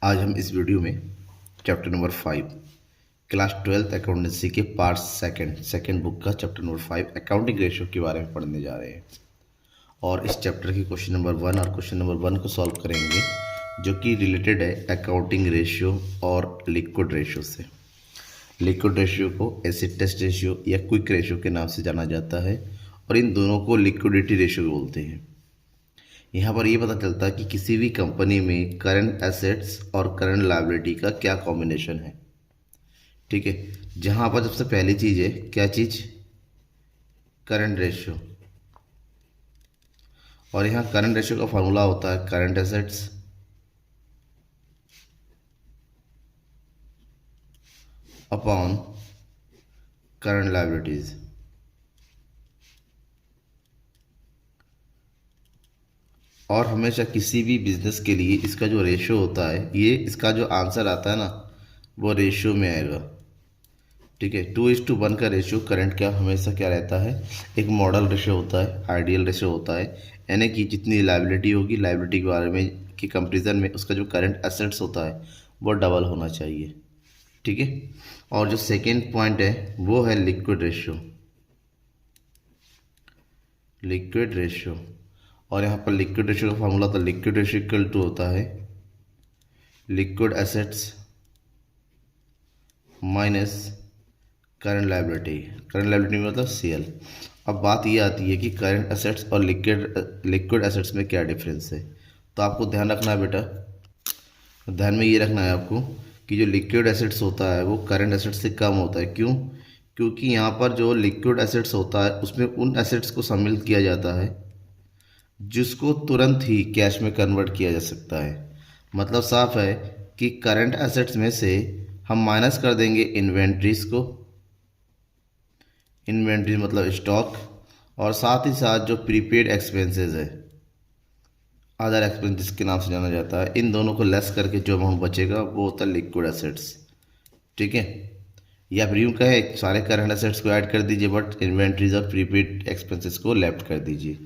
आज हम इस वीडियो में chapter number 5 class 12th accountancy के पार्ट सेकंड बुक का चैप्टर नंबर 5 अकाउंटिंग रेशियो के बारे में पढ़ने जा रहे हैं। और इस चैप्टर के क्वेश्चन नंबर 1 और क्वेश्चन नंबर 1 को सॉल्व करेंगे, जो कि रिलेटेड है अकाउंटिंग रेशियो और लिक्विड रेशियो से। लिक्विड रेशियो को एसिड टेस्ट रेशियो या क्विक रेशियो के नाम से जाना जाता है और इन दोनों को लिक्विडिटी रेशियो बोलते हैं। यहाँ पर ये पता चलता है कि किसी भी कंपनी में करंट एसेट्स और करंट लायबिलिटी का क्या कॉम्बिनेशन है। ठीक है, जहाँ पर सबसे पहली चीज़ है क्या चीज़, करंट रेशियो। और यहाँ करंट रेशियो का फॉर्मूला होता है current assets upon current liabilities. और हमेशा किसी भी बिजनेस के लिए इसका जो रेशियो होता है, ये इसका जो आंसर आता है ना, वो रेशियो में आएगा। ठीक है, 2:1 का रेशियो करंट का हमेशा क्या रहता है, एक मॉडल रेशियो होता है, आइडियल रेशियो होता है। यानी कि जितनी लायबिलिटी होगी, लायबिलिटी के बारे में की कंपेरिजन में उसका जो करंट एसेट्स होता है वो डबल होना चाहिए। ठीक है, और जो सेकेंड पॉइंट है वो है लिक्विड रेशियो। लिक्विड रेशियो, और यहाँ पर लिक्विड रेशियो का फॉर्मूला होता है लिक्विड रेशियो इक्वल टू होता है liquid assets minus current liability. Current liability मतलब सीएल। अब बात ये आती है कि करंट एसेट्स और लिक्विड एसेट्स में क्या डिफरेंस है। तो आपको ध्यान रखना है बेटा, ध्यान में ये रखना है आपको कि जो लिक्विड एसेट्स होता है वो करंट एसेट्स से कम होता है। क्यों? क्योंकि यहाँ पर जो लिक्विड एसेट्स होता है उसमें उन एसेट्स को शामिल किया जाता है जिसको तुरंत ही कैश में कन्वर्ट किया जा सकता है। मतलब साफ है कि करंट एसेट्स में से हम माइनस कर देंगे इन्वेंट्रीज को, इन्वेंट्री मतलब स्टॉक, और साथ ही साथ जो प्रीपेड एक्सपेंसेस है, अदर एक्सपेंस जिसके नाम से जाना जाता है, इन दोनों को लेस करके जो अमाउंट बचेगा वो होता है लिक्विड एसेट्स। ठीक है, या फिर यूँ कहे सारे करंट एसेट्स को ऐड कर दीजिए बट इन्वेंट्रीज और प्रीपेड एक्सपेंसेस को लेफ्ट कर दीजिए।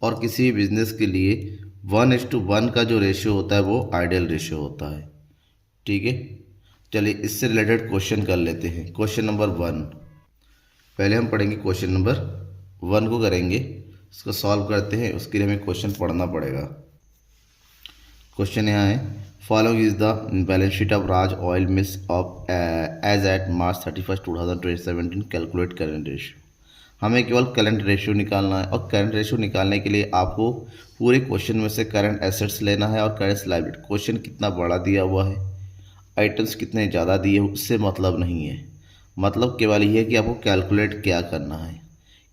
और किसी भी बिजनेस के लिए 1:1 का जो रेशियो होता है वो आइडियल रेशियो होता है। ठीक है, चलिए इससे रिलेटेड क्वेश्चन कर लेते हैं। क्वेश्चन नंबर 1, पहले हम पढ़ेंगे क्वेश्चन नंबर 1 को करेंगे, इसको सॉल्व करते हैं। उसके लिए हमें क्वेश्चन पढ़ना पड़ेगा। क्वेश्चन यहाँ है, following is the balance sheet of Raj oil mills of as at March 31, 2017, calculate current ratio. हमें केवल करंट रेशियो निकालना है, और करंट रेशियो निकालने के लिए आपको पूरे क्वेश्चन में से करंट एसेट्स लेना है और करंट लायबिलिटी। क्वेश्चन कितना बड़ा दिया हुआ है, आइटम्स कितने ज़्यादा दिए हैं, उससे मतलब नहीं है। मतलब केवल ये है कि आपको कैलकुलेट क्या करना है,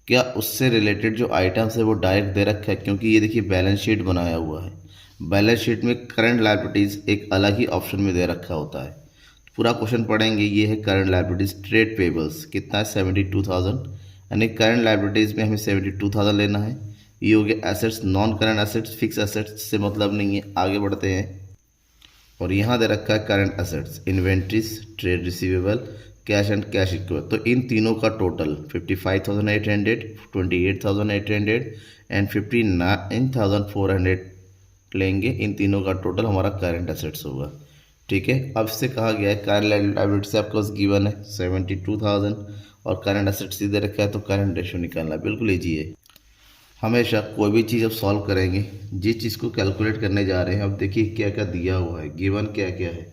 क्या उससे रिलेटेड जो आइटम्स है वो डायरेक्ट दे रखा है। क्योंकि ये देखिए बैलेंस शीट बनाया हुआ है, बैलेंस शीट में करंट लायबिलिटीज़ एक अलग ही ऑप्शन में दे रखा होता है। पूरा क्वेश्चन पढ़ेंगे। ये है करंट लायबिलिटीज़, ट्रेड पेबल्स कितना है 72,000, यानी करंट लायबिलिटीज़ में हमें 72,000 लेना है। ये हो गया assets, non current assets, fix assets से मतलब नहीं है। आगे बढ़ते हैं, और यहाँ दे रखा है current assets, inventories, trade receivable, cash and cash equivalent. तो इन तीनों का टोटल 55,800, 28,800 एंड 59,400 लेंगे। इन तीनों का टोटल हमारा करंट एसेट्स होगा। ठीक है, अब से कहा गया है करंट लायबिलिटी से आपके पास गिवन है 72,000 और करंट एसेट्स सीधे रखा है, तो करंट रेशियो निकालना बिल्कुल ईजी है। हमेशा कोई भी चीज़ अब सॉल्व करेंगे, जिस चीज़ को कैलकुलेट करने जा रहे हैं, अब देखिए क्या क्या दिया हुआ है, गिवन क्या क्या है।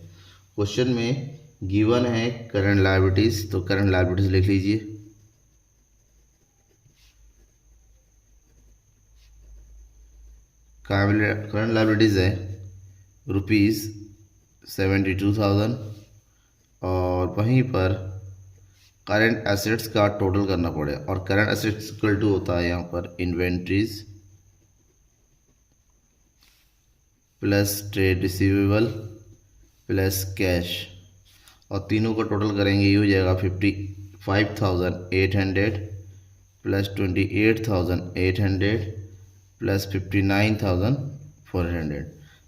क्वेश्चन में गिवन है करंट लायबिलिटीज़, तो करंट लायबिलिटीज़ लिख लीजिए। करंट लायबिलिटीज़ है ₹72,000, और वहीं पर करंट एसेट्स का टोटल करना पड़े, और करंट एसेट्स इक्वल टू होता है यहाँ पर inventories plus trade receivable plus cash, और तीनों को टोटल करेंगे, ये हो जाएगा 55,800 प्लस 28,800 प्लस 59,400।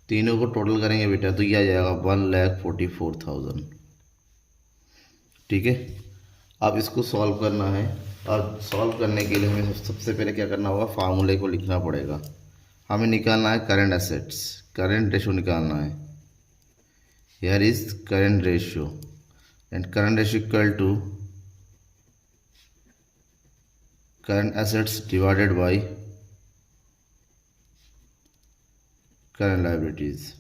तीनों को टोटल करेंगे बेटा तो ये आ जाएगा 1,44,000। ठीक है, अब इसको सॉल्व करना है, और सॉल्व करने के लिए हमें सबसे पहले क्या करना होगा, फार्मूले को लिखना पड़ेगा। हमें निकालना है करंट एसेट्स, करंट रेशो निकालना है। here is current ratio and current ratio equal to current assets divided by current liabilities.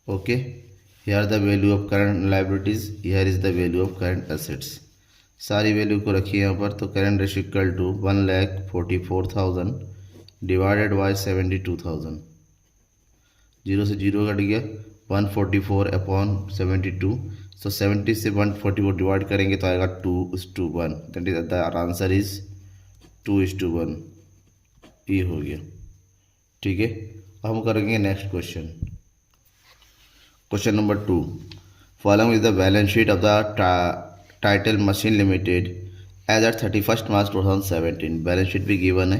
Okay, here the value of current liabilities, here is the value of current assets. सारी value को रखिए यहाँ पर। तो current ratio equal to 1,44,000 divided by 72,000। Zero से zero cut गया, 144 upon 72। तो 70 से 144 डिवाइड करेंगे तो आएगा 2:1। That is the answer is 2:1। ये हो गया। ठीक है, अब हम करेंगे next question. Question number 2, following is the balance sheet of the title machine limited as at 31 March 2017। Balance sheet भी गिवन है,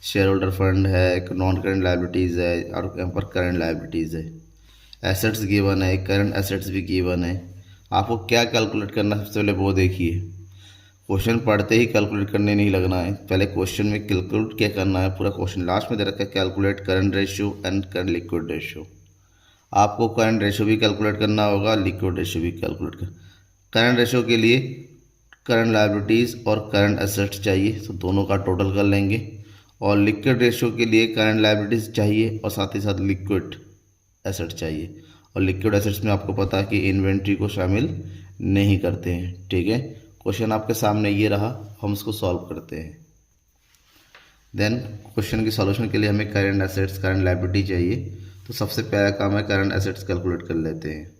शेयर होल्डर फंड है, एक नॉन करंट लाइबिलिटीज़ है और यहाँ पर करंट लाइबिलिटीज़ है। एसेट्स गिवन है, करंट एसेट्स भी गिवन है। आपको क्या कैलकुलेट करना है सबसे पहले वो देखिए। क्वेश्चन पढ़ते ही कैलकुलेट करने नहीं लगना है, पहले क्वेश्चन में कैलकुलेट क्या करना है। पूरा क्वेश्चन लास्ट में दे रखा है, calculate current ratio and current liquid ratio. आपको करंट रेशियो भी कैलकुलेट करना होगा, लिक्विड रेशियो भी कैलकुलेट कर। करंट रेशियो के लिए करंट लायबिलिटीज़ और करंट एसेट्स चाहिए, तो दोनों का टोटल कर लेंगे। और लिक्विड रेशियो के लिए करंट लायबिलिटीज़ चाहिए और साथ ही साथ लिक्विड एसेट चाहिए। और लिक्विड एसेट्स में आपको पता है कि इन्वेंट्री को शामिल नहीं करते हैं। ठीक है, क्वेश्चन आपके सामने ये रहा, हम इसको सॉल्व करते हैं। देन क्वेश्चन की सॉल्यूशन के लिए हमें करंट एसेट्स करंट लायबिलिटी चाहिए। तो सबसे पहला काम है करंट एसेट्स कैलकुलेट कर लेते हैं।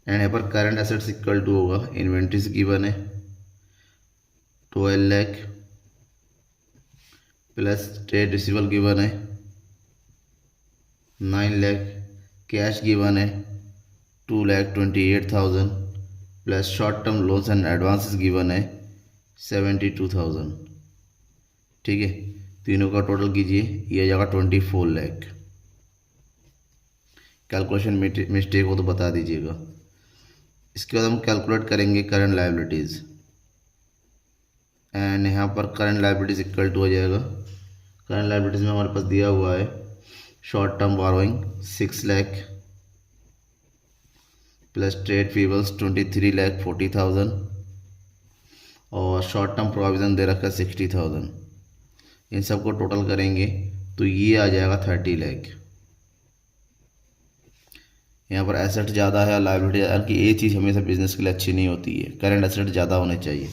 एंड यहाँ पर करंट एसेट्स इक्वल टू होगा, इन्वेंट्रीज गिवन है 12 lakh plus trade receivable given है 9 लाख, कैश गिवन है 2,28,000 plus short term loans and advances given है 72,000। ठीक है, तीनों का टोटल कीजिए, ये आ जाएगा 24 लाख। कैलकुलेशन मिस्टेक हो तो बता दीजिएगा। इसके बाद हम कैलकुलेट करेंगे करंट लायबिलिटीज़ एंड यहाँ पर करंट लायबिलिटीज़ इक्वल टू हो जाएगा। करंट लायबिलिटीज़ में हमारे पास दिया हुआ है short term borrowing 6 lakh plus trade payables 23,40,000 और शॉर्ट टर्म प्रोविज़न दे रखा है 60,000। इन सब को टोटल करेंगे तो ये आ जाएगा 30 लाख। यहाँ पर एसेट ज़्यादा है और लायबिलिटी ज़्यादा, कि ये चीज़ हमेशा बिजनेस के लिए अच्छी नहीं होती है। करंट एसेट ज़्यादा होने चाहिए।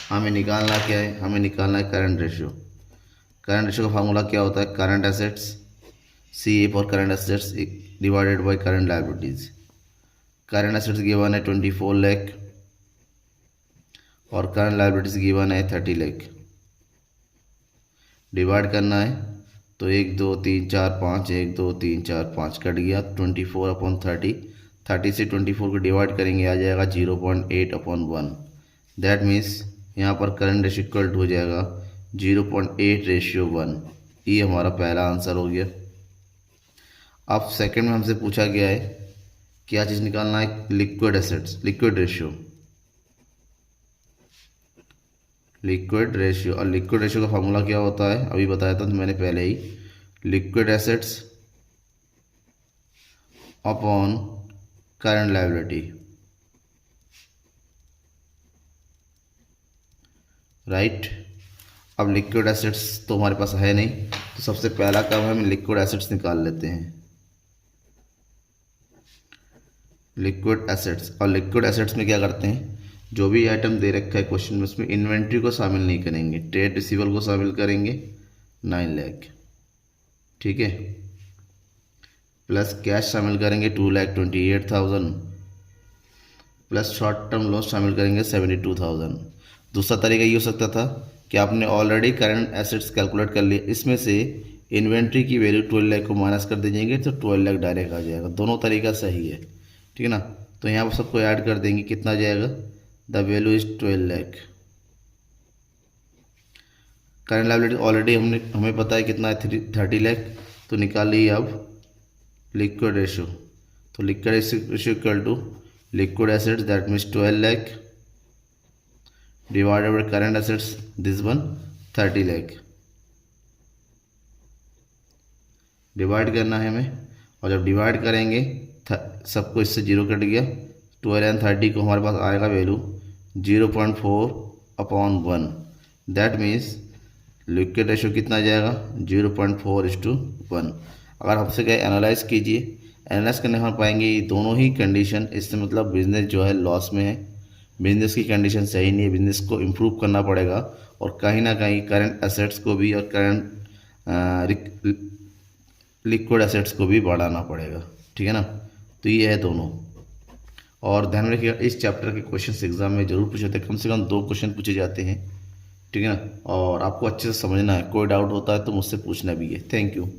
हमें निकालना क्या है, हमें निकालना है करंट रेशियो। करंट रेशियो का फार्मूला क्या होता है, current assets CA for current assets divided by current liabilities. Current assets given है 24 लाख और करंट लायबिलिटीज़ गिवन है 30 लाख। डिवाइड करना है तो 1 2 3 4 5 1 2 3 4 5 कट गया, 24/30। 30 से 24 को डिवाइड करेंगे आ जाएगा 0.8/1। दैट मीन्स यहाँ पर करंट रेशियो इक्वल टू हो जाएगा 0.8:1। ये हमारा पहला आंसर हो गया। अब सेकंड में हमसे पूछा गया है क्या चीज़ निकालना है, liquid assets, liquid ratio. Liquid ratio, और लिक्विड रेशियो का फार्मूला क्या होता है अभी बताया था तो मैंने पहले ही, liquid assets upon current liability. Right, अब लिक्विड एसेट्स तो हमारे पास है नहीं, तो सबसे पहला काम है हम लिक्विड एसेट्स निकाल लेते हैं। लिक्विड एसेट्स, और लिक्विड एसेट्स में क्या करते हैं, जो भी आइटम दे रखा है क्वेश्चन में उसमें इन्वेंट्री को शामिल नहीं करेंगे, ट्रेड रिसीवेबल को शामिल करेंगे 9 लाख। ठीक है, प्लस कैश शामिल करेंगे 2,28,000 प्लस शॉर्ट टर्म लोन शामिल करेंगे 72,000। दूसरा तरीका ये हो सकता था कि आपने ऑलरेडी करंट एसेट्स कैलकुलेट कर लिए, इसमें से इन्वेंट्री की वैल्यू 12 लाख को माइनस कर दीजिएंगे तो 12 लाख डायरेक्ट आ जाएगा। दोनों तरीका सही है, ठीक है ना। तो यहाँ पर सबको ऐड कर देंगे, कितना आ जाएगा, the value is 12 lakh. Current liability already हमें पता है कितना है 30 लाख, तो निकाल ली। अब लिक्विड रेशियो, तो liquid ratio equal to liquid assets that means 12 lakh divided by current assets this one 30 lakh. Divide करना है हमें और जब डिवाइड करेंगे सबको इससे 0 कट गया, 12 एंड 30 को हमारे पास आएगा value 0.4/1। That means liquid ratio कितना आ जाएगा 0.4:1। अगर हमसे कहे एनालाइज कीजिए, एनालाइज करने हम पाएंगे ये दोनों ही कंडीशन, इससे मतलब बिजनेस जो है लॉस में है, बिजनेस की कंडीशन सही नहीं है, बिजनेस को इम्प्रूव करना पड़ेगा और कहीं ना कहीं करंट एसेट्स को भी और करंट लिक्विड एसेट्स को भी बढ़ाना पड़ेगा। ठीक है ना, तो ये है दोनों। और ध्यान में रखिएगा इस चैप्टर के क्वेश्चन एग्जाम में जरूर पूछे जाते हैं, कम से कम 2 क्वेश्चन पूछे जाते हैं। ठीक है ना, और आपको अच्छे से समझना है, कोई डाउट होता है तो मुझसे पूछना भी है। Thank you.